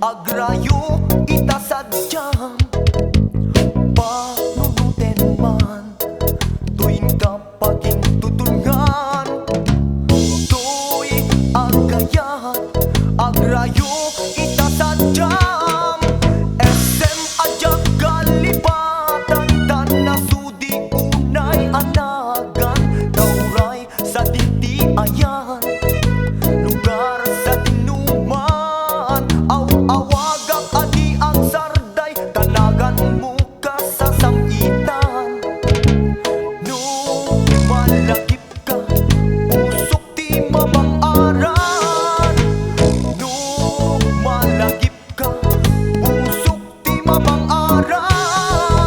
agrayo ita sadyang panunuten man tuwing kapaging tutulngan. To'y agayat agrayo ita sadyang SM adyak kalipatan tan nasudi unay anagan dauray sa tinti ayan lugar sa tinuman awagak adi ang sarday tanagan mo ka sa sangitan. No malagip ka usok ti mabang-aran. No malagip ka usok ti mabang-aran.